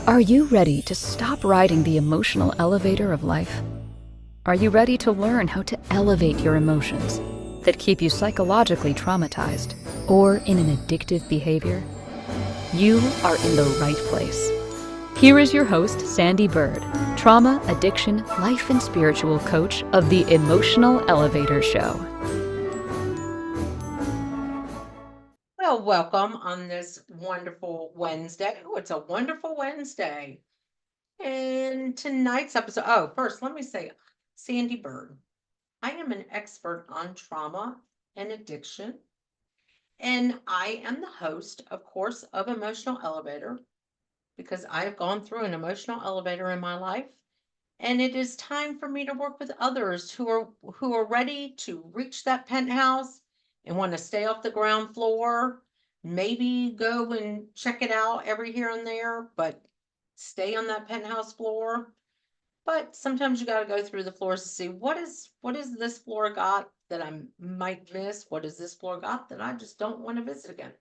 Are you ready to stop riding the emotional elevator of life? Are you ready to learn how to elevate your emotions that keep you psychologically traumatized or in an addictive behavior? You are in the right place. Here is your host, Sandee Byrd, trauma, addiction, life, and spiritual coach of the Emotional Elevator Show. Well, welcome on this wonderful Wednesday. Oh, it's a wonderful Wednesday. And tonight's episode, first, let me say, Sandee Byrd. I am an expert on trauma and addiction. And I am the host, of course, of Emotional Elevator because I have gone through an emotional elevator in my life. And it is time for me to work with others who are ready to reach that penthouse and want to stay off the ground floor, maybe go and check it out every here and there, but stay on that penthouse floor. But sometimes you got to go through the floors to see what is this floor got that I might miss? What is this floor got that I just don't want to visit again?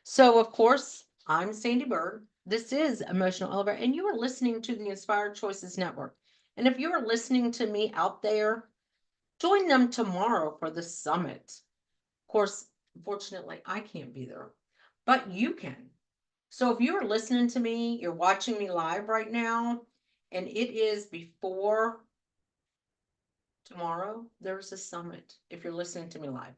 So, of course, I'm Sandee Byrd. This is Emotional Elevator, and you are listening to the Inspired Choices Network. And if you are listening to me out there, join them tomorrow for the summit. Of course, unfortunately, I can't be there, but you can. So if you are listening to me, you're watching me live right now, and it is before tomorrow, there's a summit if you're listening to me live.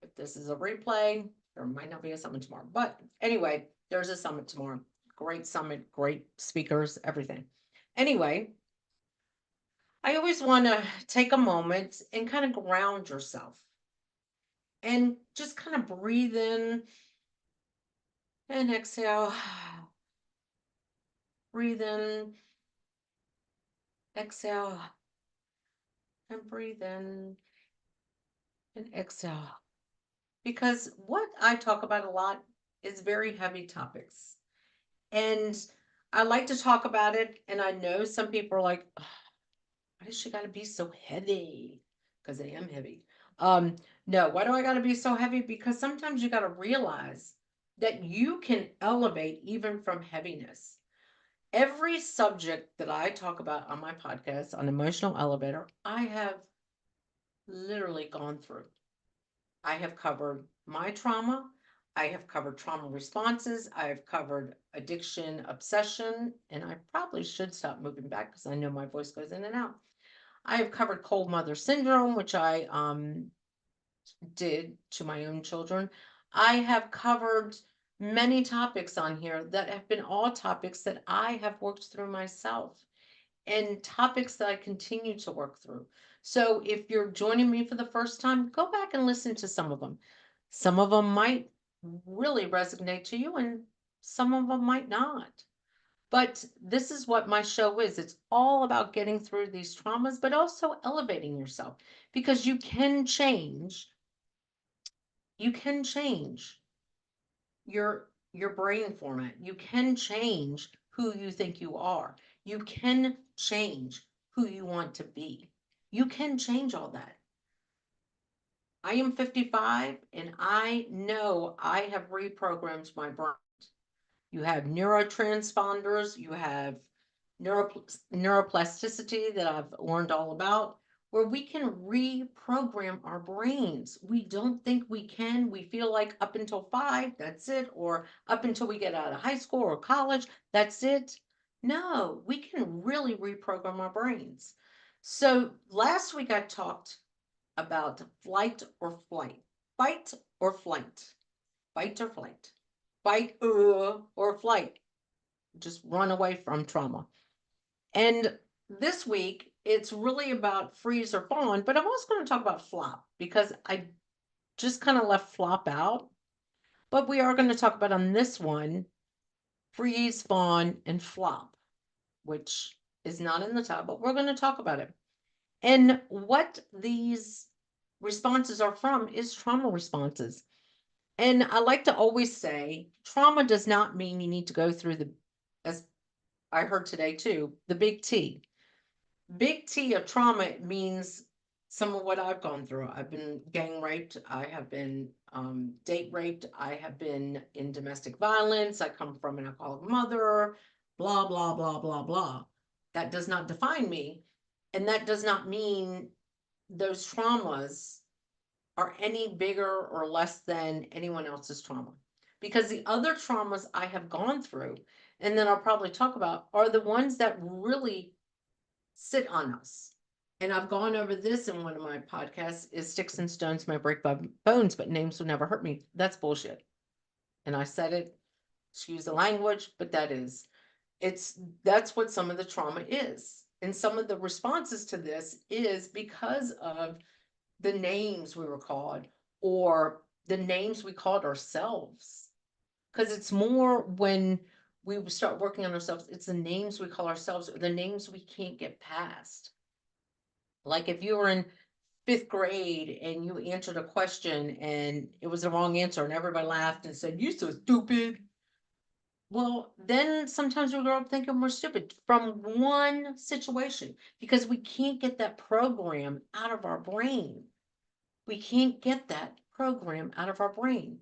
If this is a replay, there might not be a summit tomorrow. But anyway, there's a summit tomorrow. Great summit, great speakers, everything. Anyway, I always want to take a moment and kind of ground yourself and just kind of breathe in and exhale. Breathe in, exhale, and breathe in and exhale. Because what I talk about a lot is very heavy topics. And I like to talk about it. And I know some people are like, why does she got to be so heavy? Because I am heavy. Um, no, why do I got to be so heavy? Because sometimes you got to realize that you can elevate even from heaviness. Every subject that I talk about on my podcast on Emotional Elevator, I have literally gone through. I have covered my trauma. I have covered trauma responses. I have covered addiction, obsession, and I probably should stop moving back because I know my voice goes in and out. I have covered cold mother syndrome, which I did to my own children. I have covered many topics on here that have been all topics that I have worked through myself and topics that I continue to work through. So if you're joining me for the first time, go back and listen to some of them. Some of them might really resonate to you, and some of them might not. But this is what my show is. It's all about getting through these traumas, but also elevating yourself because you can change your brain format. You can change who you think you are. You can change who you want to be. You can change all that. I am 55 and I know I have reprogrammed my brain. You have neurotransponders, you have neuroplasticity that I've learned all about, where we can reprogram our brains. We don't think we can. We feel like up until 5, that's it, or up until we get out of high school or college, that's it. No, we can really reprogram our brains. So last week I talked about flight or flight, fight or flight, fight or flight, fight or flight, just run away from trauma. And this week, it's really about freeze or fawn, but I'm also going to talk about flop because I just kind of left flop out. But we are going to talk about on this one freeze, fawn, and flop, which is not in the title, but we're going to talk about it. And what these responses are from is trauma responses. And I like to always say trauma does not mean you need to go through as I heard today too, the big T. Big T of trauma means some of what I've gone through. I've been gang raped. I have been date raped. I have been in domestic violence. I come from an alcoholic mother, blah, blah, blah, blah, blah. That does not define me. And that does not mean those traumas are any bigger or less than anyone else's trauma. Because the other traumas I have gone through, and then I'll probably talk about, are the ones that really sit on us. And I've gone over this in one of my podcasts, is sticks and stones may break my bones, but names will never hurt me. That's bullshit. And I said it, excuse the language, but that's what some of the trauma is. And some of the responses to this is because of the names we were called or the names we called ourselves. Because it's more when we start working on ourselves, it's the names we call ourselves or the names we can't get past. Like if you were in fifth grade and you answered a question and it was the wrong answer and everybody laughed and said, "You so stupid." Well, then sometimes we grow up thinking we're stupid from one situation because we can't get that program out of our brain. We can't get that program out of our brain.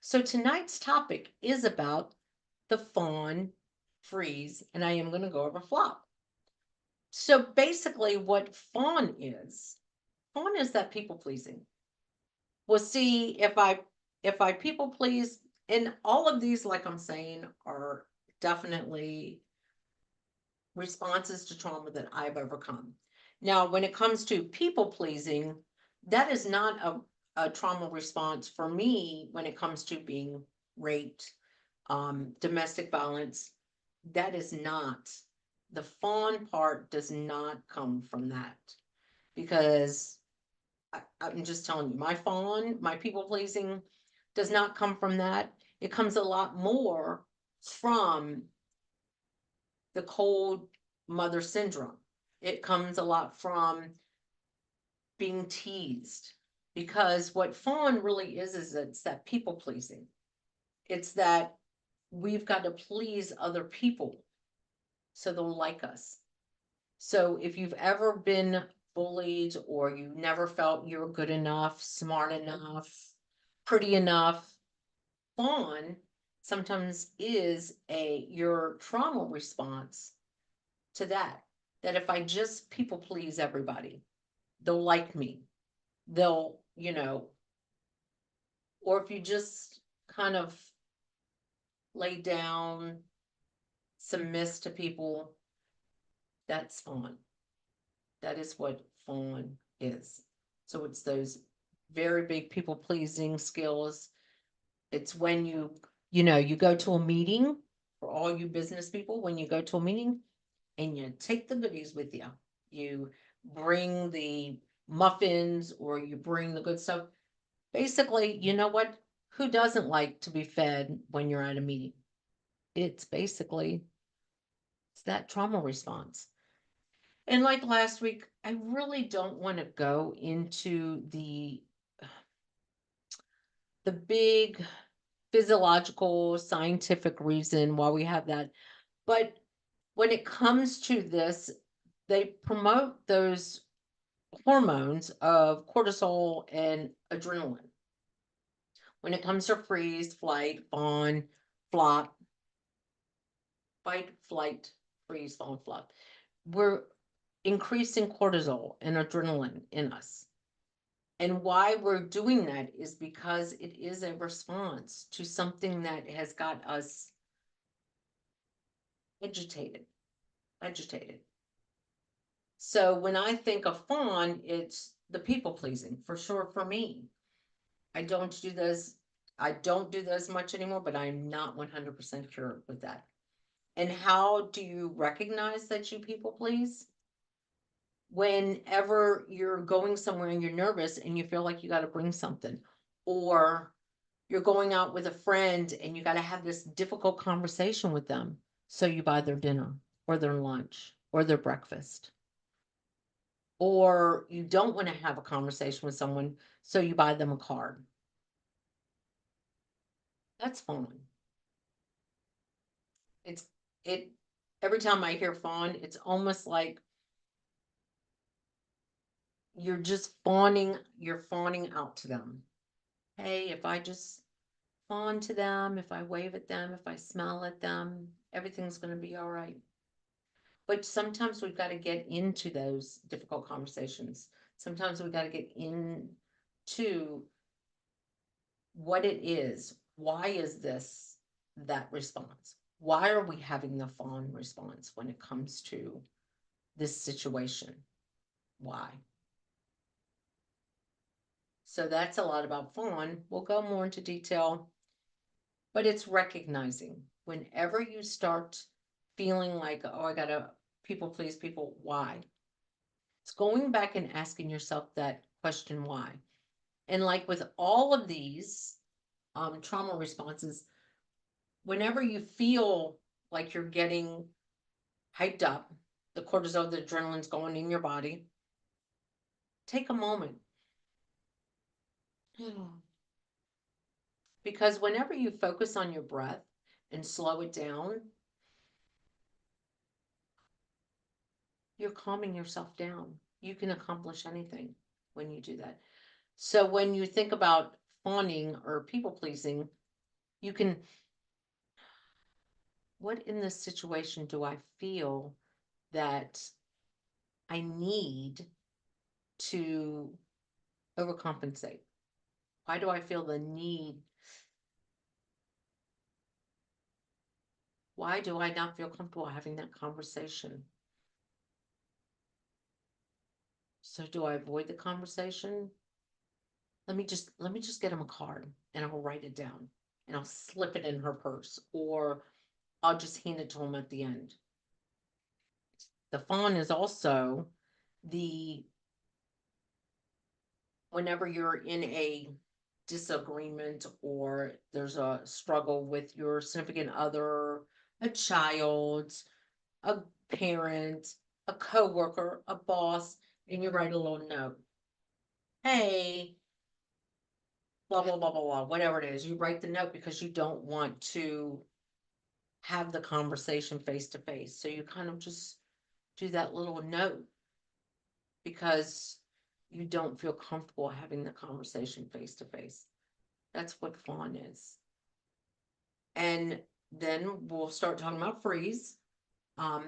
So tonight's topic is about the fawn, freeze, and I am going to go over flop. So basically, what fawn is that people pleasing. We'll see if I people please, and all of these, like I'm saying, are definitely responses to trauma that I've overcome. Now, when it comes to people pleasing, that is not a trauma response for me when it comes to being raped, domestic violence. That is not, the fawn part does not come from that because I'm just telling you, my fawn, my people pleasing does not come from that. It comes a lot more from the cold mother syndrome. It comes a lot from being teased because what fawn really is it's that people pleasing. It's that we've got to please other people so they'll like us. So if you've ever been bullied or you never felt you were good enough, smart enough, pretty enough, fawn sometimes is your trauma response to that. That if I just people please everybody, they'll like me. They'll, or if you just kind of lay down, submit to people, that's fawn. That is what fawn is. So it's those very big people pleasing skills. It's when you go to a meeting for all you business people, when you go to a meeting and you take the goodies with you, you bring the muffins or you bring the good stuff. Basically, you know what? Who doesn't like to be fed when you're at a meeting? It's basically it's that trauma response. And like last week, I really don't want to go into the big physiological scientific reason why we have that. But when it comes to this, they promote those hormones of cortisol and adrenaline. When it comes to freeze, flight, fawn, flop, fight, flight, freeze, fawn, flop, we're increasing cortisol and adrenaline in us. And why we're doing that is because it is a response to something that has got us agitated, agitated. So when I think of fawn, it's the people pleasing for sure for me. I don't do this. I don't do this much anymore, but I'm not 100% cured with that. And how do you recognize that you people please? Whenever you're going somewhere and you're nervous and you feel like you got to bring something, or you're going out with a friend and you got to have this difficult conversation with them. So you buy their dinner or their lunch or their breakfast. Or you don't want to have a conversation with someone, so you buy them a card. That's fawn. It's it every time I hear fawn, it's almost like you're fawning out to them. Hey, if I just fawn to them, if I wave at them, if I smile at them, everything's going to be all right. But sometimes we've got to get into those difficult conversations. Sometimes we've got to get into what it is. Why is this that response? Why are we having the fawn response when it comes to this situation? Why? So that's a lot about fawn. We'll go more into detail, but it's recognizing whenever you start feeling like, oh, I gotta people please people, why? It's going back and asking yourself that question, why? And like with all of these trauma responses, whenever you feel like you're getting hyped up, the cortisol, the adrenaline's going in your body, take a moment. Because whenever you focus on your breath and slow it down, you're calming yourself down. You can accomplish anything when you do that. So when you think about fawning or people pleasing, you can, what in this situation do I feel that I need to overcompensate? Why do I feel the need? Why do I not feel comfortable having that conversation? So do I avoid the conversation? Let me just get him a card and I'll write it down and I'll slip it in her purse or I'll just hand it to him at the end. The fawn is also the whenever you're in a disagreement or there's a struggle with your significant other, a child, a parent, a coworker, a boss, and you write a little note. Hey, blah, blah, blah, blah, blah, whatever it is. You write the note because you don't want to have the conversation face to face. So you kind of just do that little note because you don't feel comfortable having the conversation face to face. That's what fawn is. And then we'll start talking about freeze,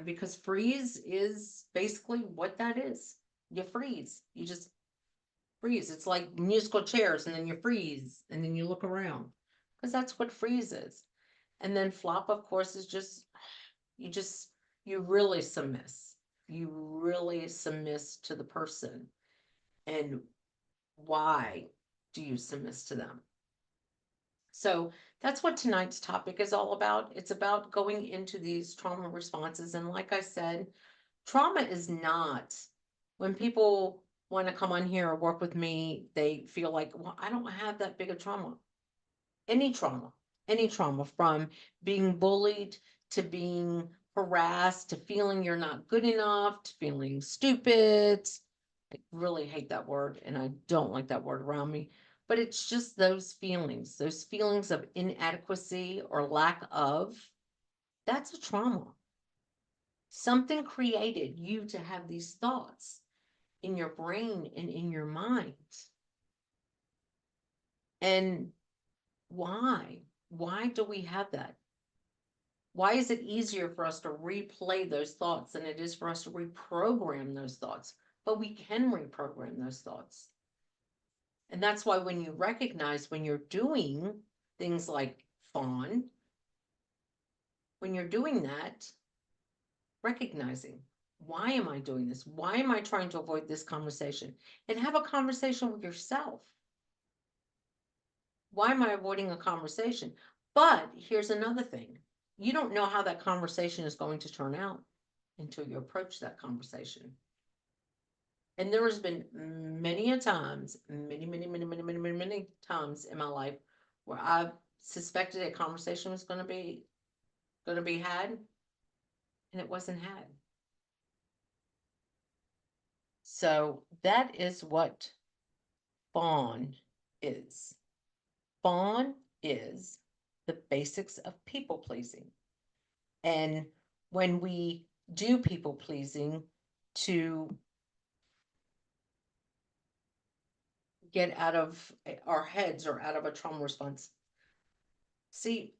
because freeze is basically what that is. You freeze. You just freeze. It's like musical chairs, and then you freeze, and then you look around, because that's what freeze is. And then flop, of course, is you just you really submiss. You really submiss to the person. And why do you submiss to them? So that's what tonight's topic is all about. It's about going into these trauma responses. And like I said, trauma is not when people want to come on here or work with me, they feel like, well, I don't have that big of trauma. Any trauma, any trauma from being bullied to being harassed to feeling you're not good enough to feeling stupid. I really hate that word and I don't like that word around me. But it's just those feelings of inadequacy or lack of, that's a trauma. Something created you to have these thoughts in your brain and in your mind. And why? Why do we have that? Why is it easier for us to replay those thoughts than it is for us to reprogram those thoughts? But we can reprogram those thoughts. And that's why when you recognize when you're doing things like fawn, when you're doing that, recognizing, why am I doing this? Why am I trying to avoid this conversation? And have a conversation with yourself. Why am I avoiding a conversation? But here's another thing. You don't know how that conversation is going to turn out until you approach that conversation. And there has been many a times, many times in my life where I've suspected a conversation was going to be had, and it wasn't had. So that is what fawn is. Fawn is the basics of people pleasing. And when we do people pleasing to get out of our heads or out of a trauma response. See,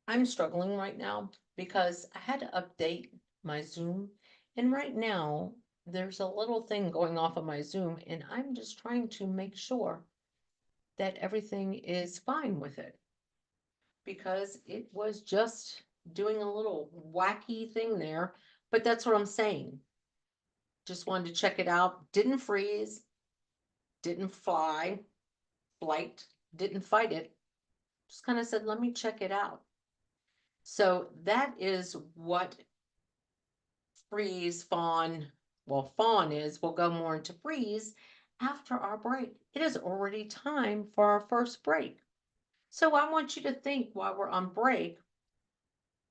I'm struggling right now because I had to update my Zoom. And right now, there's a little thing going off of my Zoom, and I'm just trying to make sure that everything is fine with it because it was just doing a little wacky thing there. But that's what I'm saying. Just wanted to check it out. Didn't freeze, didn't flight, didn't fight it. Just kind of said, let me check it out. So that is what freeze, fawn, well, fawn is. We'll go more into freeze after our break. It is already time for our first break. So I want you to think while we're on break,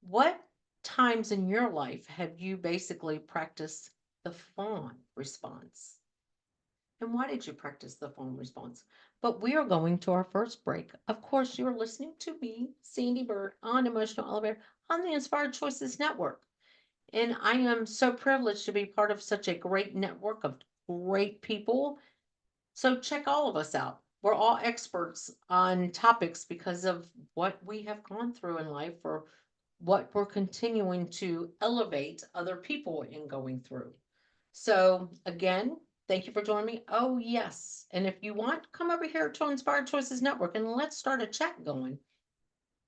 what times in your life have you basically practiced the fawn response? And why did you practice the fawn response? But we are going to our first break. Of course, you're listening to me, Sandee Byrd, on Emotional Elevator on the Inspired Choices Network. And I am so privileged to be part of such a great network of great people. So check all of us out. We're all experts on topics because of what we have gone through in life or what we're continuing to elevate other people in going through. So again, thank you for joining me. Oh, yes. And if you want, come over here to Inspired Choices Network and let's start a chat going.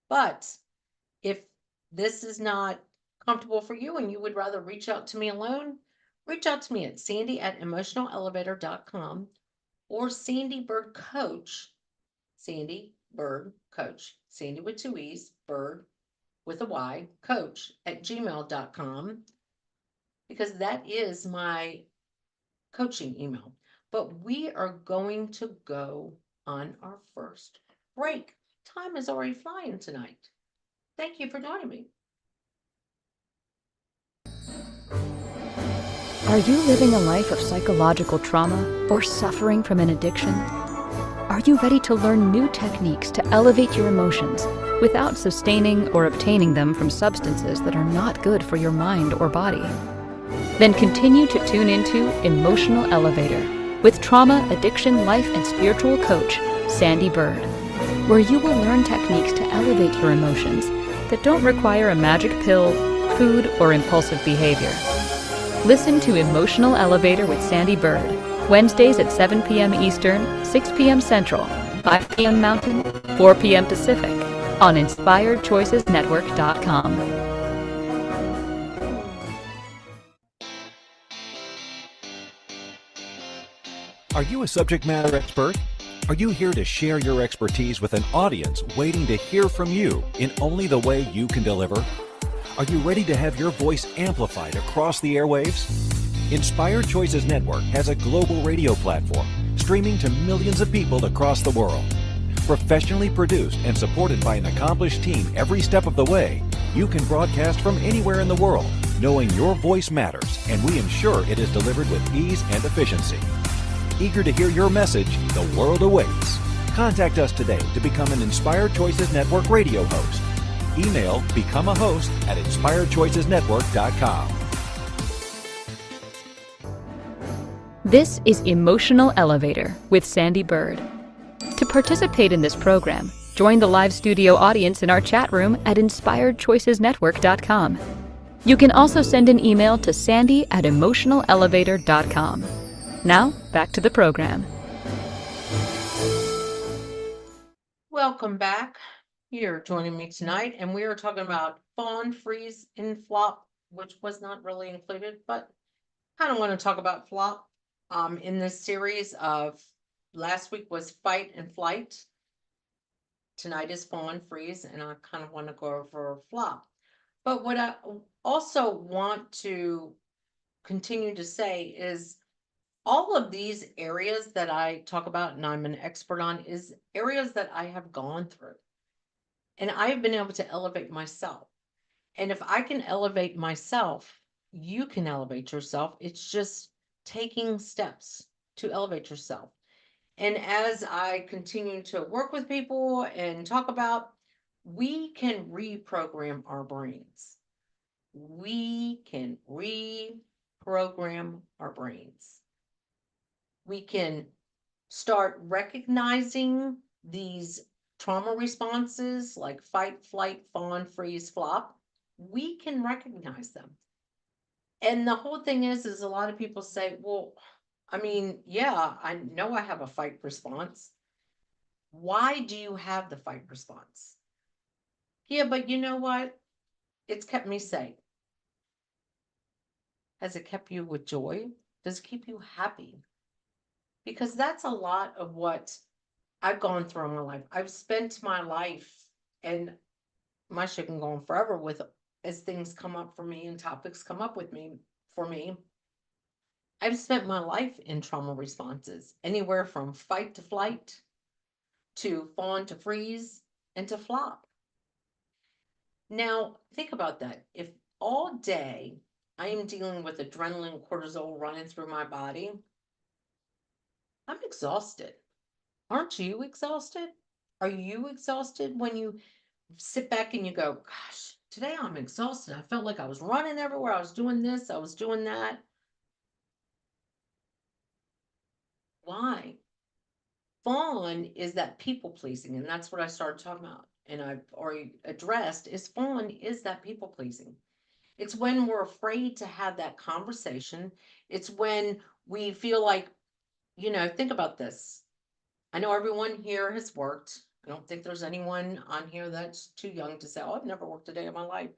But if this is not comfortable for you and you would rather reach out to me alone, reach out to me at Sandee@emotionalelevator.com or Sandee Byrd Coach, Sandee Byrd Coach, Sandee with two E's, Byrd with a Y, coach at gmail.com, because that is my coaching email. But we are going to go on our first break. Time is already flying tonight. Thank you for joining me. Are you living a life of psychological trauma or suffering from an addiction? Are you ready to learn new techniques to elevate your emotions without sustaining or obtaining them from substances that are not good for your mind or body? Then continue to tune into Emotional Elevator with trauma, addiction, life, and spiritual coach, Sandee Byrd, where you will learn techniques to elevate your emotions that don't require a magic pill, food, or impulsive behavior. Listen to Emotional Elevator with Sandee Byrd, Wednesdays at 7 p.m. Eastern, 6 p.m. Central, 5 p.m. Mountain, 4 p.m. Pacific, on InspiredChoicesNetwork.com. Are you a subject matter expert? Are you here to share your expertise with an audience waiting to hear from you in only the way you can deliver? Are you ready to have your voice amplified across the airwaves? Inspired Choices Network has a global radio platform streaming to millions of people across the world. Professionally produced and supported by an accomplished team every step of the way, you can broadcast from anywhere in the world, knowing your voice matters, and we ensure it is delivered with ease and efficiency. Eager to hear your message, the world awaits. Contact us today to become an Inspired Choices Network radio host. Email become a host at inspiredchoicesnetwork.com. This is Emotional Elevator with Sandee Byrd. To participate in this program, join the live studio audience in our chat room at inspiredchoicesnetwork.com. You can also send an email to sandy@emotionalelevator.com. Now, back to the program. Welcome back. You're joining me tonight, and we are talking about fawn, freeze, and flop, which was not really included, but kind of want to talk about flop. In this series of last week was fight and flight. Tonight is fawn, freeze, and I kind of want to go over flop. But what I also want to continue to say is all of these areas that I talk about and I'm an expert on is areas that I have gone through. And I've been able to elevate myself. And if I can elevate myself, you can elevate yourself. It's just taking steps to elevate yourself. And as I continue to work with people and talk about, we can reprogram our brains. We can reprogram our brains. We can start recognizing these trauma responses like fight, flight, fawn, freeze, flop, we can recognize them. And the whole thing is a lot of people say, well, I mean, yeah, I know I have a fight response. Why do you have the fight response? Yeah, but you know what? It's kept me safe. Has it kept you with joy? Does it keep you happy? Because that's a lot of what I've gone through in my life. I've spent my life, and my shit can go on forever with, as things come up for me and topics come up with me for me. I've spent my life in trauma responses, anywhere from fight to flight, to fawn to freeze, and to flop. Now, think about that. If all day I am dealing with adrenaline, cortisol running through my body, I'm exhausted. Aren't you exhausted? Are you exhausted when you sit back and you go, gosh, today I'm exhausted. I felt like I was running everywhere. I was doing this, I was doing that. Why? Fawn is that people pleasing, and that's what I started talking about. And I've already addressed is fawn is that people pleasing. It's when we're afraid to have that conversation. It's when we feel like, think about this. I know everyone here has worked. I don't think there's anyone on here that's too young to say, oh, I've never worked a day in my life,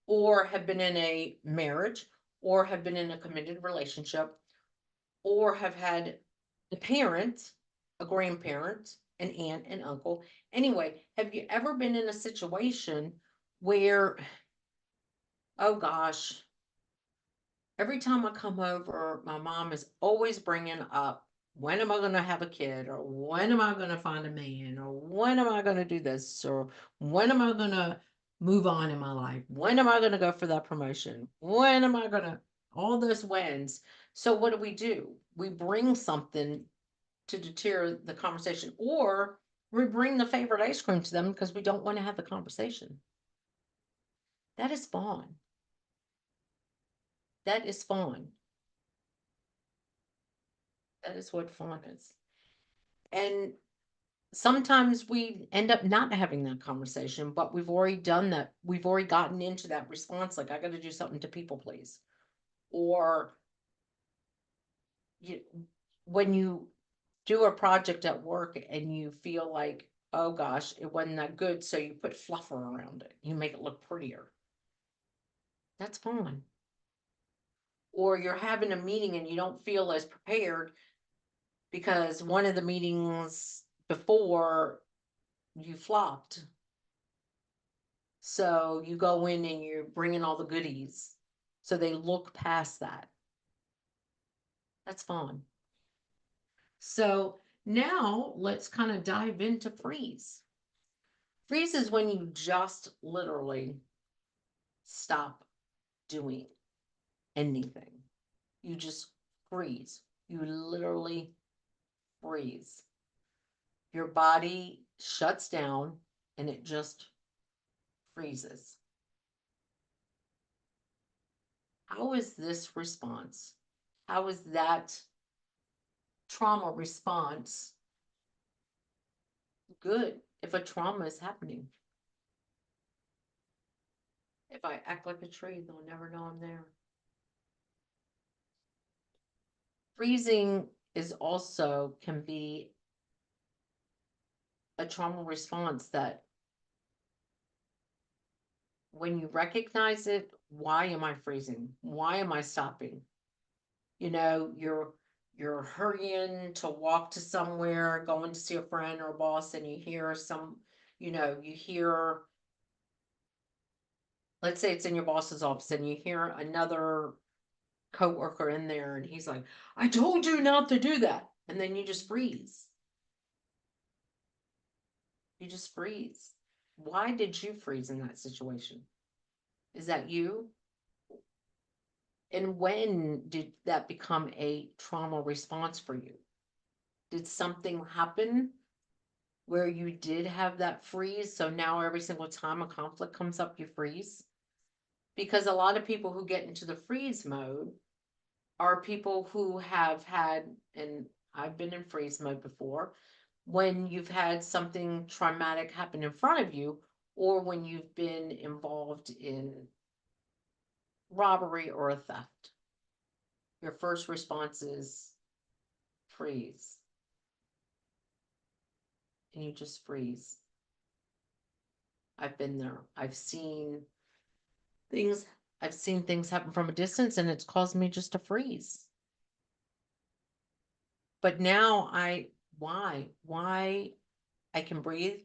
or have been in a marriage, or have been in a committed relationship, or have had a parent, a grandparent, an aunt, an uncle. Anyway, have you ever been in a situation where, oh gosh, every time I come over, my mom is always bringing up, when am I going to have a kid? Or when am I going to find a man? Or when am I going to do this? Or when am I going to move on in my life? When am I going to go for that promotion? When am I going to, all those whens. So what do? We bring something to deter the conversation, or we bring the favorite ice cream to them because we don't want to have the conversation. That is fawn. That is fawn. That is what fawn is. And sometimes we end up not having that conversation, but we've already done that. We've already gotten into that response, like, I got to do something to people please. Or when you do a project at work and you feel like, oh gosh, it wasn't that good, so you put fluffer around it. You make it look prettier. That's fine. Or you're having a meeting and you don't feel as prepared because one of the meetings before you flopped. So you go in and you're bringing all the goodies. So they look past that. That's fun. So now let's kind of dive into freeze. Freeze is when you just literally stop doing anything. You just freeze. You literally freeze. Your body shuts down and it just freezes. How is this response? How is that trauma response good if a trauma is happening? If I act like a tree, they'll never know I'm there. Freezing is also can be a trauma response that when you recognize it, why am I freezing? Why am I stopping? You're hurrying to walk to somewhere, going to see a friend or a boss, and you hear let's say it's in your boss's office and you hear another coworker in there and he's like, I told you not to do that. And then you just freeze. You just freeze. Why did you freeze in that situation? Is that you? And when did that become a trauma response for you? Did something happen where you did have that freeze? So now every single time a conflict comes up, you freeze? Because a lot of people who get into the freeze mode are people who have had, and I've been in freeze mode before when you've had something traumatic happen in front of you, or when you've been involved in robbery or a theft. Your first response is freeze. And you just freeze. I've been there. Things I've seen things happen from a distance, and it's caused me just to freeze. But now why I can breathe.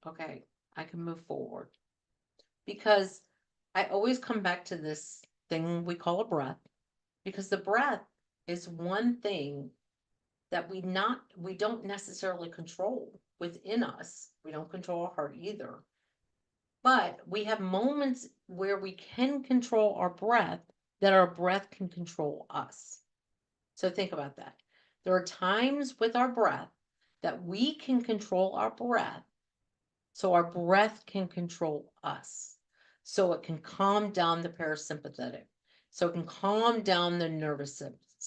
Okay, I can move forward. Because I always come back to this thing we call a breath, because the breath is one thing that we don't necessarily control within us. We don't control our heart either. But we have moments where we can control our breath, that our breath can control us. So think about that. There are times with our breath that we can control our breath, so our breath can control us. So it can calm down the parasympathetic. So it can calm down the nervous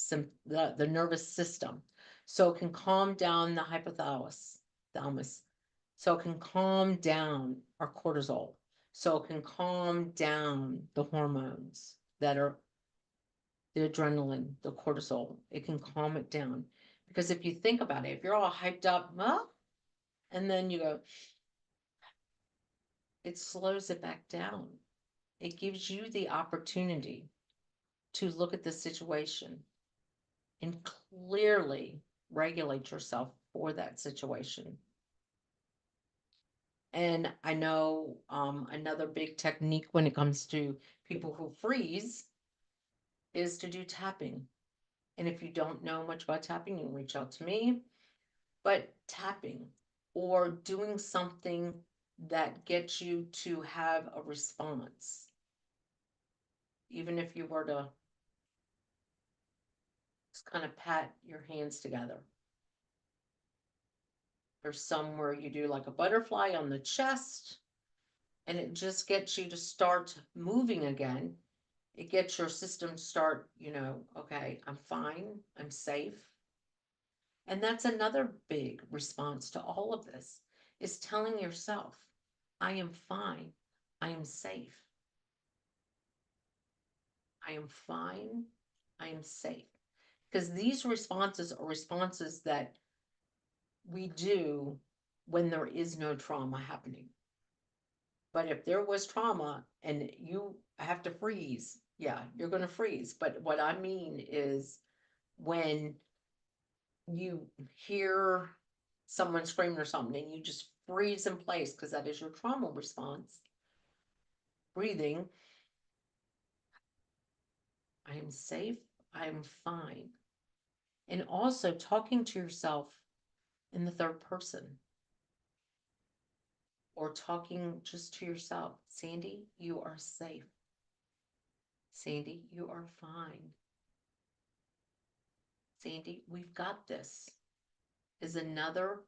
the nervous system. So it can calm down the hypothalamus, so it can calm down our cortisol. So it can calm down the hormones that are the adrenaline, the cortisol. It can calm it down. Because if you think about it, if you're all hyped up, and then you go, it slows it back down. It gives you the opportunity to look at the situation and clearly regulate yourself for that situation. And I know another big technique when it comes to people who freeze is to do tapping. And if you don't know much about tapping, you can reach out to me. But tapping or doing something that gets you to have a response, even if you were to just kind of pat your hands together. There's some where you do like a butterfly on the chest, and it just gets you to start moving again. It gets your system to start, okay, I'm fine, I'm safe. And that's another big response to all of this, is telling yourself, I am fine, I am safe. I am fine, I am safe. Because these responses are responses that we do when there is no trauma happening. But if there was trauma and you have to freeze, yeah, you're going to freeze. But what I mean is when you hear someone screaming or something and you just freeze in place, because that is your trauma response. Breathing, I am safe, I am fine. And also talking to yourself in the third person, or talking just to yourself. Sandee, you are safe. Sandee, you are fine. Sandee, we've got this, is another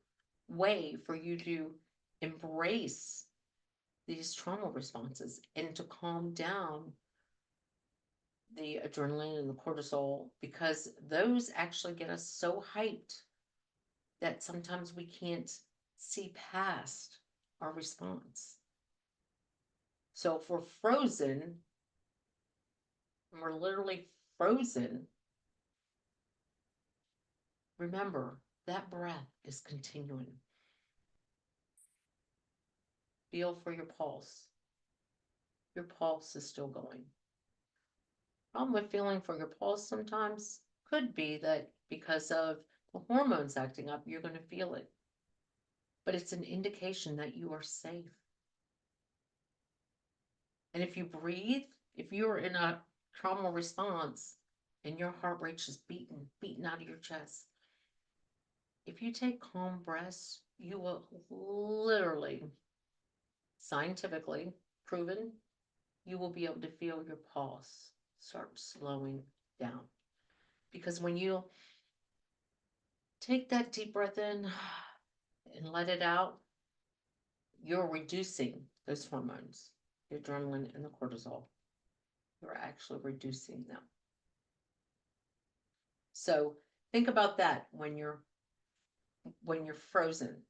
way for you to embrace these trauma responses and to calm down the adrenaline and the cortisol, because those actually get us so hyped that sometimes we can't see past our response. So if we're frozen, and we're literally frozen, remember that breath is continuing. Feel for your pulse. Your pulse is still going. Problem with feeling for your pulse sometimes could be that because of the hormones acting up, you're going to feel it. But it's an indication that you are safe. And if you breathe, if you're in a trauma response and your heart rate's just beating out of your chest, if you take calm breaths, you will literally, scientifically proven, you will be able to feel your pulse start slowing down. Because when you take that deep breath in and let it out, you're reducing those hormones, the adrenaline and the cortisol. You're actually reducing them. So think about that when you're frozen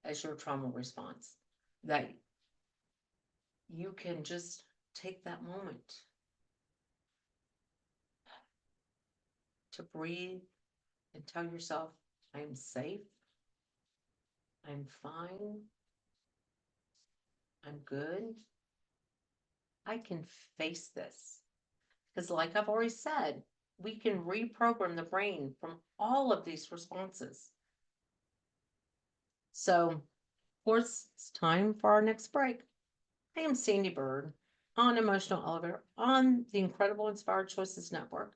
as your trauma response, that you can just take that moment to breathe and tell yourself, I'm safe, I'm fine, I'm good, I can face this. Because, like I've already said, we can reprogram the brain from all of these responses. So, of course, it's time for our next break. I am Sandee Byrd on Emotional Elevator on the Incredible Inspired Choices Network.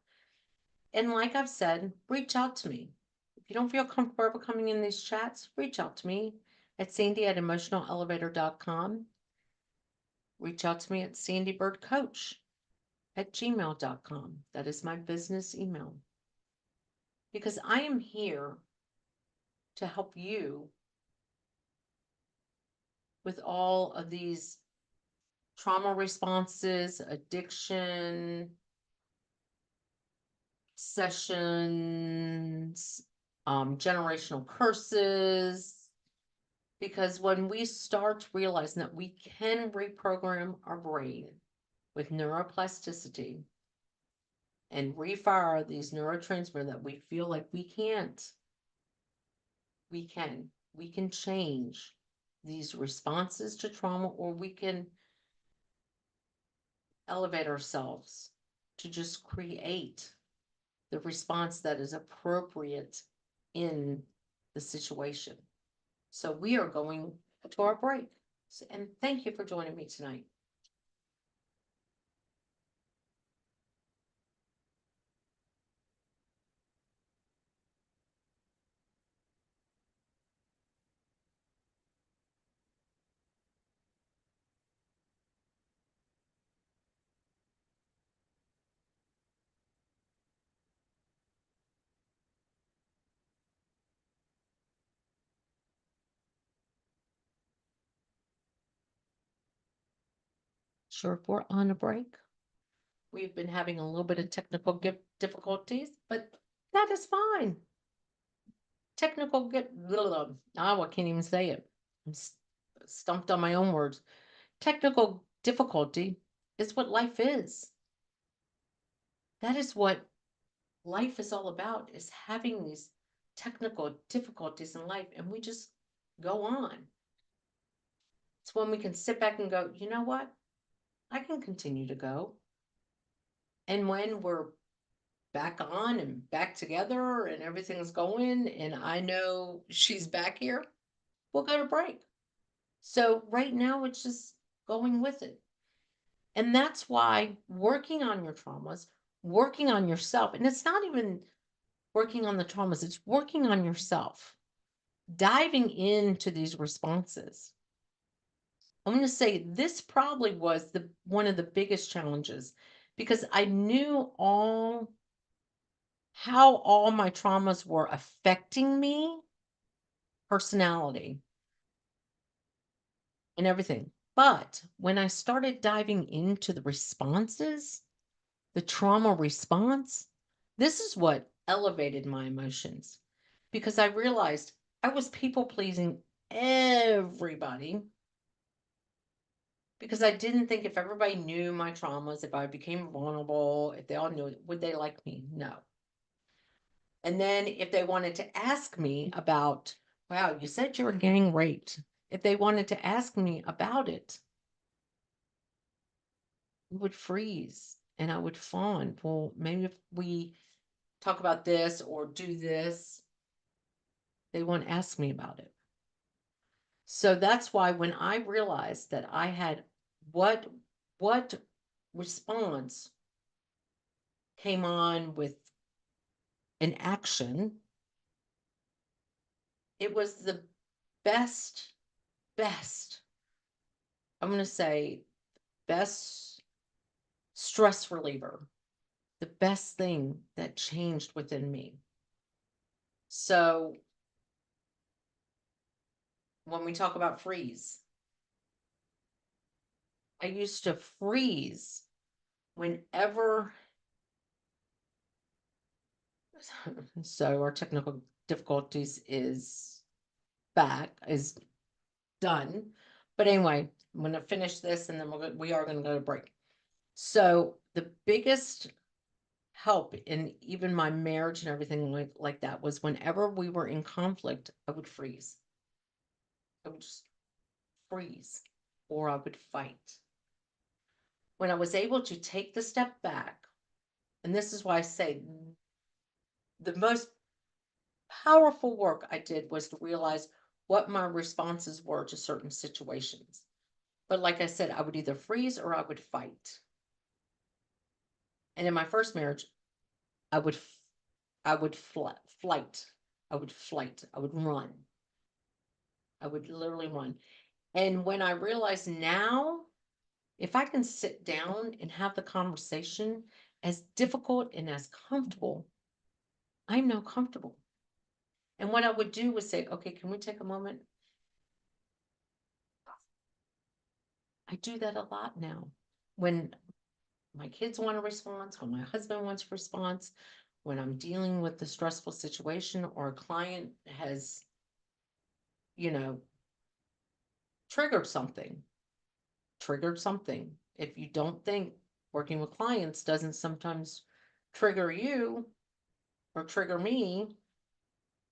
And like I've said, reach out to me. If you don't feel comfortable coming in these chats, reach out to me at Sandee@emotionalelevator.com. Reach out to me at sandeebirdcoach@gmail.com. That is my business email. Because I am here to help you with all of these trauma responses, addiction, sessions, generational curses. Because when we start realizing that we can reprogram our brain with neuroplasticity and refire these neurotransmitters that we feel like we can't, we can change these responses to trauma, or we can elevate ourselves to just create the response that is appropriate in the situation. So we are going to our break. And thank you for joining me tonight. Sure, if we're on a break. We've been having a little bit of technical difficulties, but that is fine. Technical I can't even say it. I'm stumped on my own words. Technical difficulty is what life is. That is what life is all about, is having these technical difficulties in life, and we just go on. It's when we can sit back and go, you know what? I can continue to go. And when we're back on and back together and everything's going, and I know she's back here, we'll go to break. So right now it's just going with it. And that's why working on your traumas, working on yourself, and it's not even working on the traumas, it's working on yourself, diving into these responses. I'm going to say this probably was one of the biggest challenges, because I knew how all my traumas were affecting me, personality, and everything. But when I started diving into the responses, the trauma response, this is what elevated my emotions, because I realized I was people pleasing everybody, because I didn't think if everybody knew my traumas, if I became vulnerable, if they all knew it, would they like me? No. And then if they wanted to ask me about, wow, you said you were getting raped. If they wanted to ask me about it, I would freeze and I would fawn. Well, maybe if we talk about this or do this, they won't ask me about it. So that's why when I realized that I had what response came on with an action, it was the best, I'm going to say best stress reliever, the best thing that changed within me. So when we talk about freeze, I used to freeze whenever So our technical difficulties is done. But anyway, I'm going to finish this and then we are going to go to break. So the biggest help in even my marriage and everything like that was whenever we were in conflict, I would freeze. I would just freeze or I would fight. When I was able to take the step back, and this is why I say the most powerful work I did was to realize what my responses were to certain situations. But like I said, I would either freeze or I would fight. And in my first marriage, I would flight. I would flight. I would run. I would literally run. And when I realize now, if I can sit down and have the conversation, as difficult and as comfortable, I'm now comfortable. And what I would do was say, okay, can we take a moment? I do that a lot now. When my kids want a response, when my husband wants a response, when I'm dealing with a stressful situation or a client has, you know, triggered something. If you don't think working with clients doesn't sometimes trigger you or trigger me,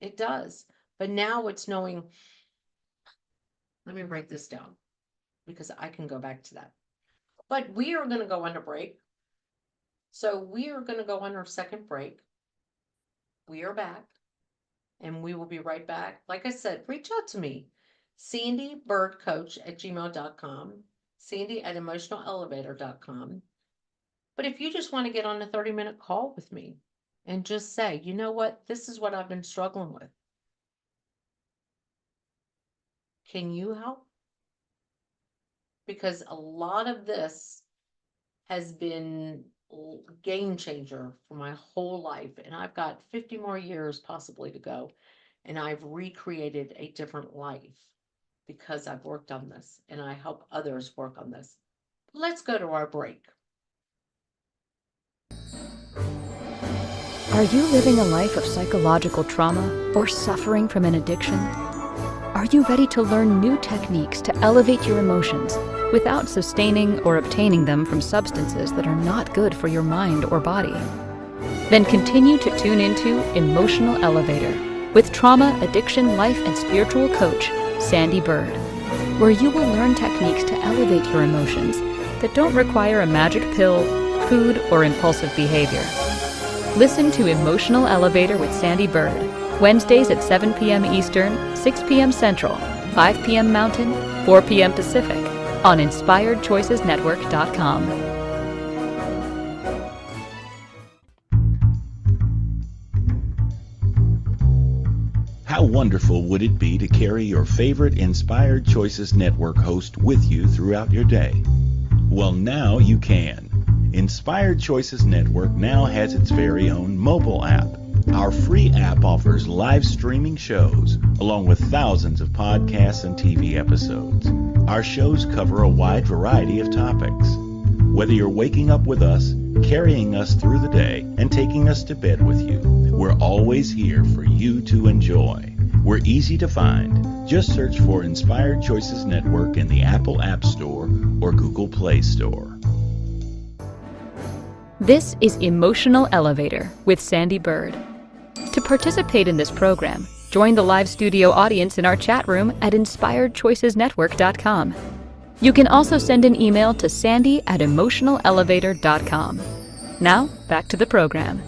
it does. But now it's knowing, let me write this down because I can go back to that. But we are going to go on a break. So we are going to go on our second break. We are back and we will be right back. Like I said, reach out to me, sandeebirdcoach@gmail.com, sandy@emotionalelevator.com. But if you just want to get on a 30-minute call with me and just say, you know what, this is what I've been struggling with. Can you help? Because a lot of this has been game changer for my whole life. And I've got 50 more years possibly to go. And I've recreated a different life because I've worked on this and I help others work on this. Let's go to our break. Are you living a life of psychological trauma or suffering from an addiction? Are you ready to learn new techniques to elevate your emotions without sustaining or obtaining them from substances that are not good for your mind or body? Then continue to tune into Emotional Elevator with trauma, addiction, life, and spiritual coach, Sandee Byrd, where you will learn techniques to elevate your emotions that don't require a magic pill, food, or impulsive behavior. Listen to Emotional Elevator with Sandee Byrd, Wednesdays at 7 p.m. Eastern, 6 p.m. Central, 5 p.m. Mountain, 4 p.m. Pacific, on InspiredChoicesNetwork.com. How wonderful would it be to carry your favorite Inspired Choices Network host with you throughout your day? Well, now you can. Inspired Choices Network now has its very own mobile app. Our free app offers live streaming shows, along with thousands of podcasts and TV episodes. Our shows cover a wide variety of topics. Whether you're waking up with us, carrying us through the day, and taking us to bed with you, we're always here for you to enjoy. We're easy to find. Just search for Inspired Choices Network in the Apple App Store or Google Play Store. This is Emotional Elevator with Sandee Byrd. To participate in this program, join the live studio audience in our chat room at InspiredChoicesNetwork.com. You can also send an email to Sandee@emotionalelevator.com. Now, back to the program.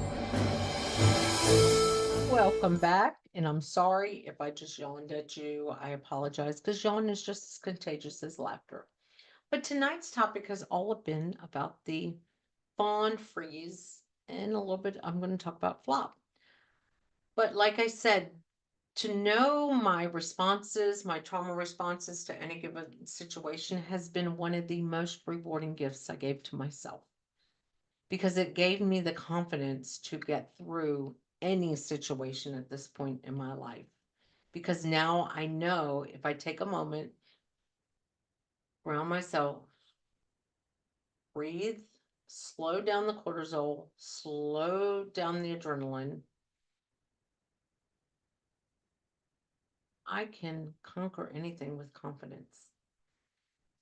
Welcome back. And I'm sorry if I just yawned at you. I apologize because yawn is just as contagious as laughter. But tonight's topic has all been about the fawn, freeze, and a little bit I'm going to talk about flop. But like I said, to know my responses, my trauma responses to any given situation has been one of the most rewarding gifts I gave to myself because it gave me the confidence to get through any situation at this point in my life. Because now I know if I take a moment, ground myself, breathe, slow down the cortisol, slow down the adrenaline, I can conquer anything with confidence.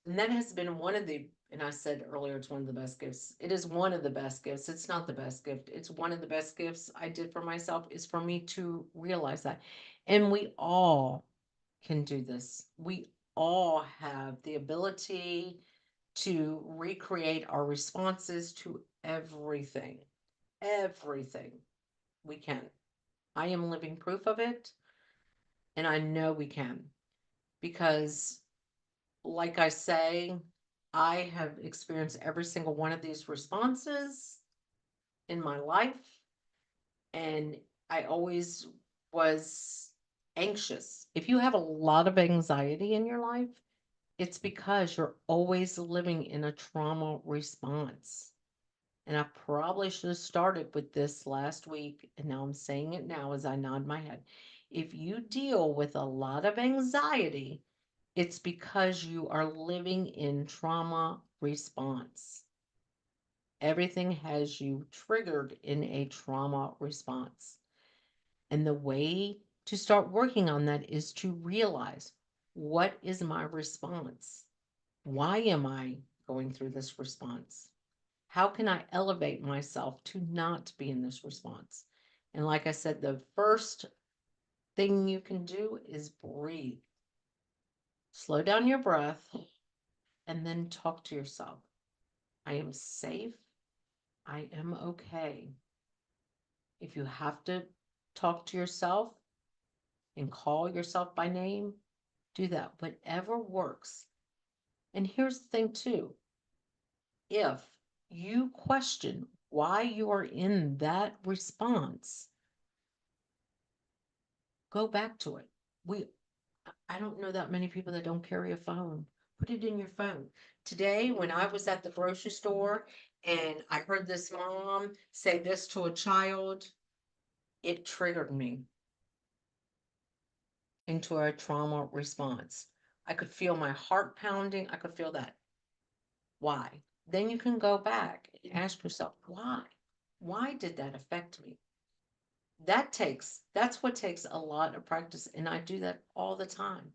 And that has been one of the, and I said earlier, it's one of the best gifts. It is one of the best gifts. It's not the best gift. It's one of the best gifts I did for myself, is for me to realize that. And we all can do this. We all have the ability to recreate our responses to everything. Everything we can. I am living proof of it, and I know we can, because, like I say, I have experienced every single one of these responses in my life, and I always was anxious. If you have a lot of anxiety in your life, it's because you're always living in a trauma response. And I probably should have started with this last week, and now I'm saying it now as I nod my head. If you deal with a lot of anxiety, it's because you are living in trauma response. Everything has you triggered in a trauma response. And the way to start working on that is to realize, what is my response? Why am I going through this response? How can I elevate myself to not be in this response? And like I said, the first thing you can do is breathe. Slow down your breath and then talk to yourself. I am safe. I am okay. If you have to talk to yourself and call yourself by name, do that. Whatever works. And here's the thing, too. If you question why you are in that response, go back to it. I don't know that many people that don't carry a phone. Put it in your phone. Today, when I was at the grocery store and I heard this mom say this to a child, it triggered me into a trauma response. I could feel my heart pounding. I could feel that. Why? Then you can go back and ask yourself, why? Why did that affect me? That's what takes a lot of practice. And I do that all the time.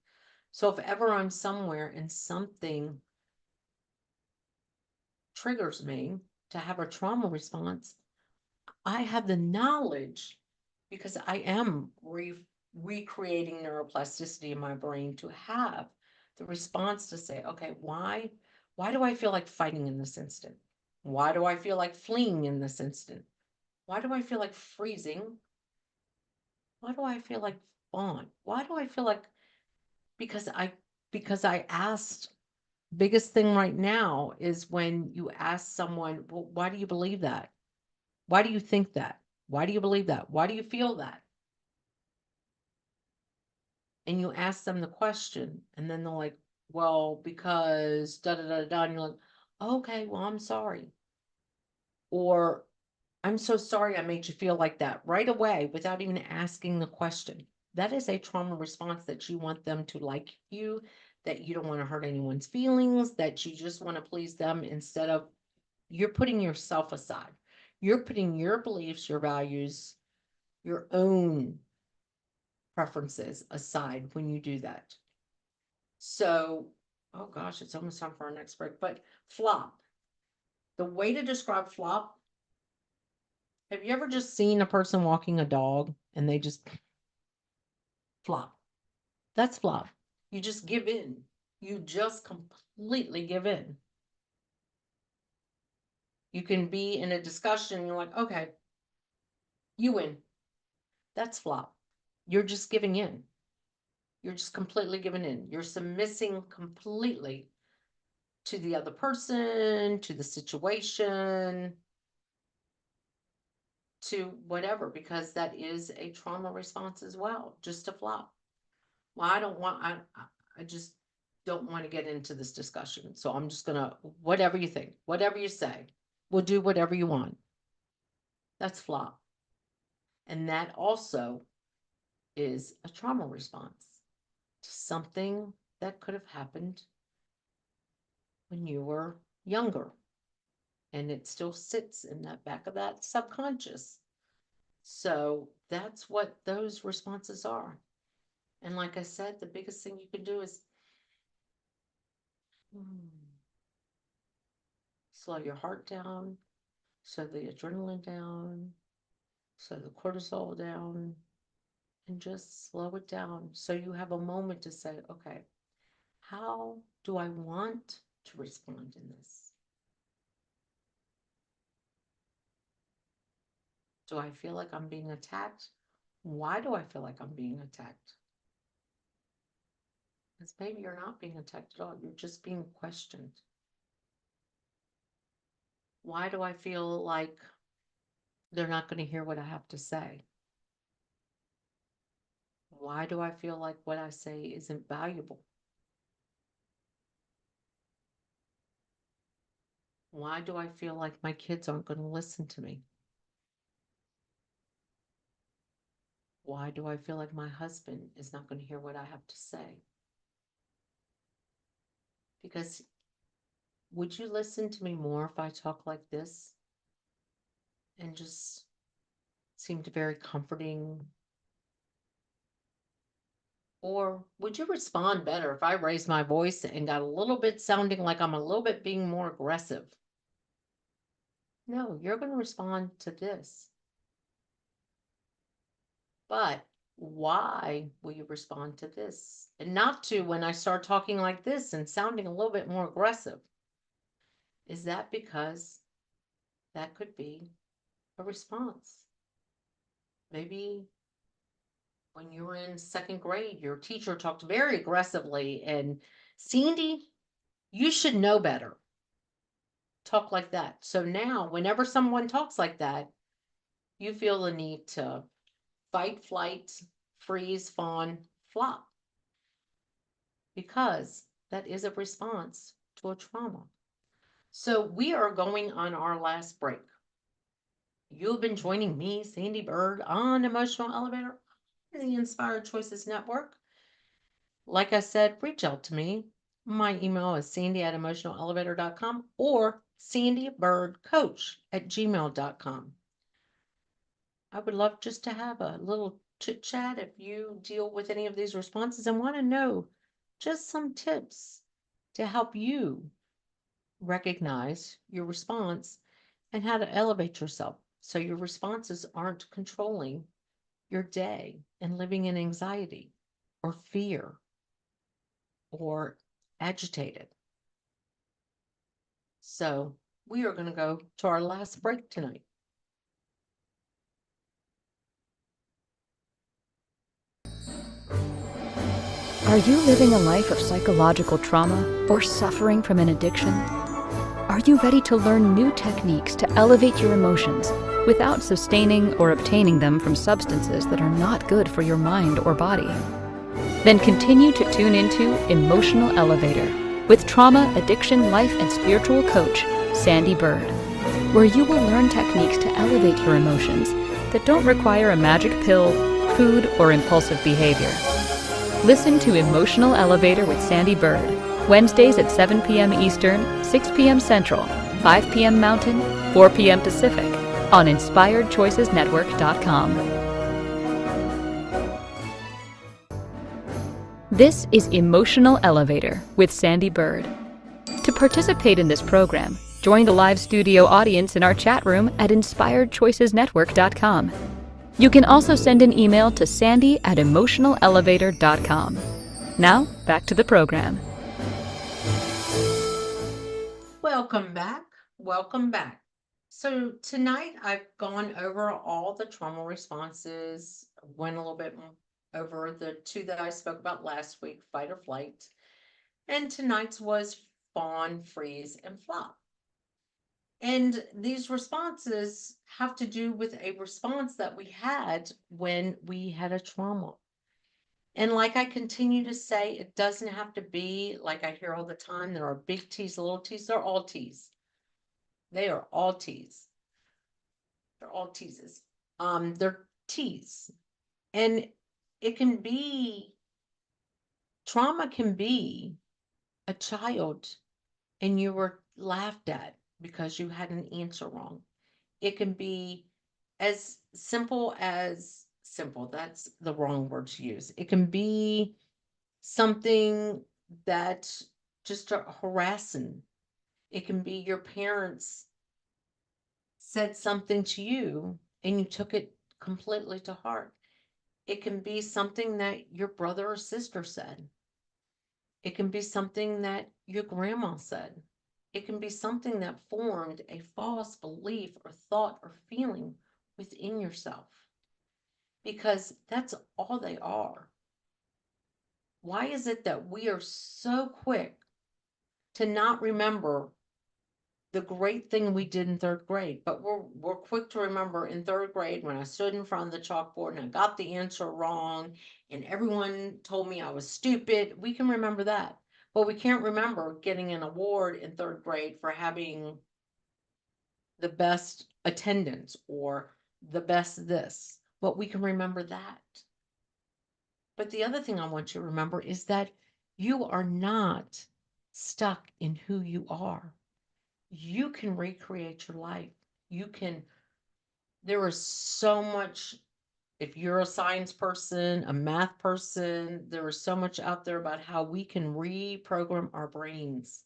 So if ever I'm somewhere and something triggers me to have a trauma response, I have the knowledge, because I am recreating neuroplasticity in my brain, to have the response to say, okay, why do I feel like fighting in this instant? Why do I feel like fleeing in this instant? Why do I feel like freezing? Why do I feel like fawn? Why do I feel like, because I asked, biggest thing right now is when you ask someone, well, why do you believe that? Why do you think that? Why do you believe that? Why do you feel that? And you ask them the question, and then they're like, well, because da da da da. And you're like, okay, well, I'm sorry. Or, I'm so sorry I made you feel like that, right away without even asking the question. That is a trauma response, that you want them to like you, that you don't want to hurt anyone's feelings, that you just want to please them, instead of, you're putting yourself aside. You're putting your beliefs, your values, your own preferences aside when you do that. So, oh gosh, it's almost time for our next break. But flop. The way to describe flop, have you ever just seen a person walking a dog and they just flop? That's flop. You just give in. You just completely give in. You can be in a discussion and you're like, okay, you win. That's flop. You're just giving in. You're just completely giving in. You're submitting completely to the other person, to the situation, to whatever, because that is a trauma response as well, just a flop. Well, I just don't want to get into this discussion. So I'm just gonna, whatever you think, whatever you say, we'll do whatever you want. That's flop. And that also is a trauma response to something that could have happened when you were younger. And it still sits in that back of that subconscious. So that's what those responses are. And like I said, the biggest thing you can do is slow your heart down, slow the adrenaline down, slow the cortisol down, and just slow it down so you have a moment to say, okay, how do I want to respond in this? Do I feel like I'm being attacked? Why do I feel like I'm being attacked? Because maybe you're not being attacked at all. You're just being questioned. Why do I feel like they're not going to hear what I have to say? Why do I feel like what I say isn't valuable? Why do I feel like my kids aren't going to listen to me? Why do I feel like my husband is not going to hear what I have to say? Because would you listen to me more if I talk like this and just seemed very comforting? Or would you respond better if I raised my voice and got a little bit sounding like I'm a little bit being more aggressive? No, you're going to respond to this. But why will you respond to this and not to when I start talking like this and sounding a little bit more aggressive? Is that because that could be a response? Maybe when you were in second grade, your teacher talked very aggressively, and Sandee, you should know better. Talk like that. So now, whenever someone talks like that, you feel the need to fight, flight, freeze, fawn, flop, because that is a response to a trauma. So we are going on our last break. You've been joining me, Sandee Byrd, on Emotional Elevator, on the Inspired Choices Network. Like I said, reach out to me. My email is sandee@emotionalelevator.com or sandeebirdcoach@gmail.com. I would love just to have a little chit chat if you deal with any of these responses and want to know just some tips to help you recognize your response and how to elevate yourself so your responses aren't controlling your day and living in anxiety or fear or agitated. So we are going to go to our last break tonight. Are you living a life of psychological trauma or suffering from an addiction? Are you ready to learn new techniques to elevate your emotions without sustaining or obtaining them from substances that are not good for your mind or body? Then continue to tune into Emotional Elevator with trauma, addiction, life, and spiritual coach, Sandee Byrd, where you will learn techniques to elevate your emotions that don't require a magic pill, food, or impulsive behavior. Listen to Emotional Elevator with Sandee Byrd, Wednesdays at 7 p.m. Eastern, 6 p.m. Central, 5 p.m. Mountain, 4 p.m. Pacific, on InspiredChoicesNetwork.com. This is Emotional Elevator with Sandee Byrd. To participate in this program, join the live studio audience in our chat room at InspiredChoicesNetwork.com. You can also send an email to Sandee@emotionalelevator.com. Now, back to the program. Welcome back. Welcome back. So tonight I've gone over all the trauma responses, went a little bit over the two that I spoke about last week, fight or flight. And tonight's was fawn, freeze, and flop. And these responses have to do with a response that we had when we had a trauma. And like I continue to say, it doesn't have to be like I hear all the time. There are big T's, little T's. They're all T's. They are all T's. They're all teases. They're T's. And it can be, trauma can be a child and you were laughed at because you had an answer wrong. It can be as simple as simple. That's the wrong word to use. It can be something that just harassing. It can be your parents said something to you and you took it completely to heart. It can be something that your brother or sister said. It can be something that your grandma said. It can be something that formed a false belief or thought or feeling within yourself, because that's all they are. Why is it that we are so quick to not remember the great thing we did in third grade, but we're quick to remember in third grade when I stood in front of the chalkboard and I got the answer wrong and everyone told me I was stupid? We can remember that, but we can't remember getting an award in third grade for having the best attendance or the best this, but we can remember that. But the other thing I want you to remember is that you are not stuck in who you are. You can recreate your life. There is so much, if you're a science person, a math person, there is so much out there about how we can reprogram our brains.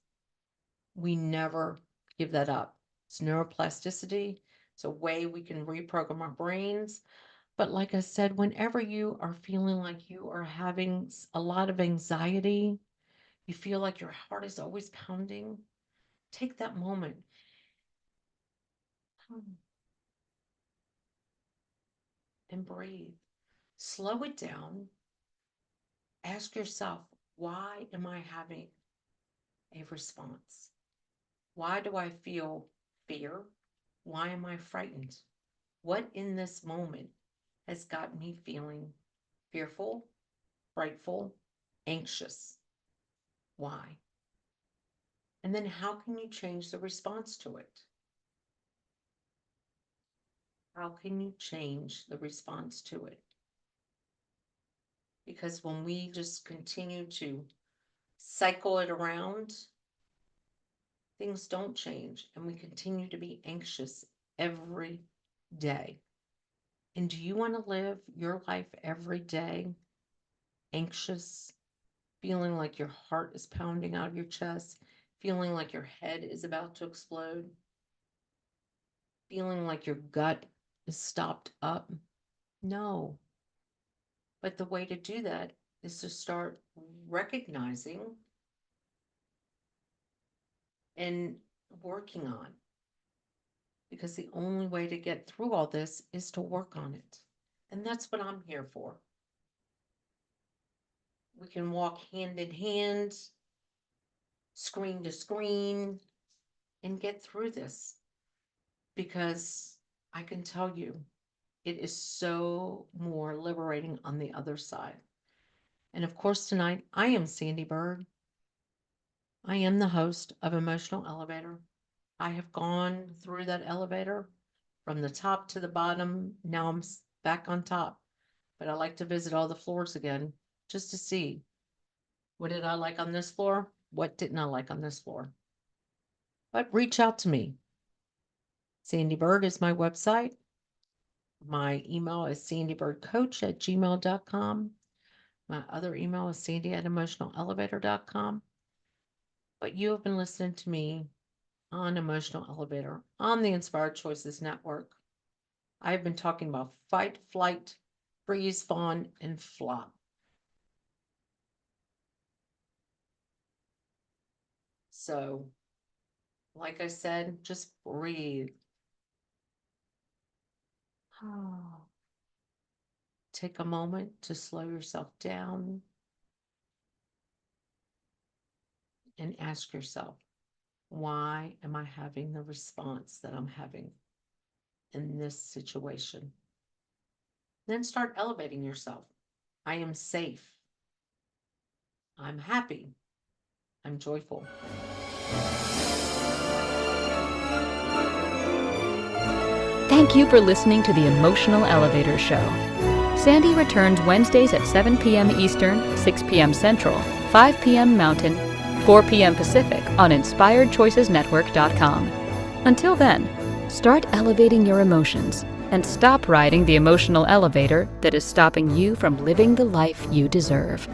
We never give that up. It's neuroplasticity. It's a way we can reprogram our brains. But like I said, whenever you are feeling like you are having a lot of anxiety, you feel like your heart is always pounding, take that moment. And breathe. Slow it down. Ask yourself, why am I having a response? Why do I feel fear? Why am I frightened? What in this moment has got me feeling fearful, frightful, anxious? Why? And then how can you change the response to it? How can you change the response to it? Because when we just continue to cycle it around, things don't change and we continue to be anxious every day. And do you want to live your life every day anxious, feeling like your heart is pounding out of your chest, feeling like your head is about to explode, feeling like your gut is stopped up? No. But the way to do that is to start recognizing and working on. Because the only way to get through all this is to work on it. And that's what I'm here for. We can walk hand in hand, screen to screen, and get through this. Because I can tell you, it is so more liberating on the other side. And of course, tonight, I am Sandee Byrd. I am the host of Emotional Elevator. I have gone through that elevator from the top to the bottom. Now I'm back on top, but I like to visit all the floors again just to see, what did I like on this floor? What didn't I like on this floor? But reach out to me. Sandee Byrd is my website. My email is sandeebirdcoach@gmail.com. My other email is sandy@emotionalelevator.com. But you have been listening to me on Emotional Elevator on the Inspired Choices Network. I've been talking about fight, flight, freeze, fawn, and flop. So, like I said, just breathe. Take a moment to slow yourself down and ask yourself, why am I having the response that I'm having in this situation? Then start elevating yourself. I am safe. I'm happy. I'm joyful. Thank you for listening to the Emotional Elevator Show. Sandee returns Wednesdays at 7 p.m. Eastern, 6 p.m. Central, 5 p.m. Mountain, 4 p.m. Pacific on InspiredChoicesNetwork.com. Until then, Start elevating your emotions and stop riding the emotional elevator that is stopping you from living the life you deserve.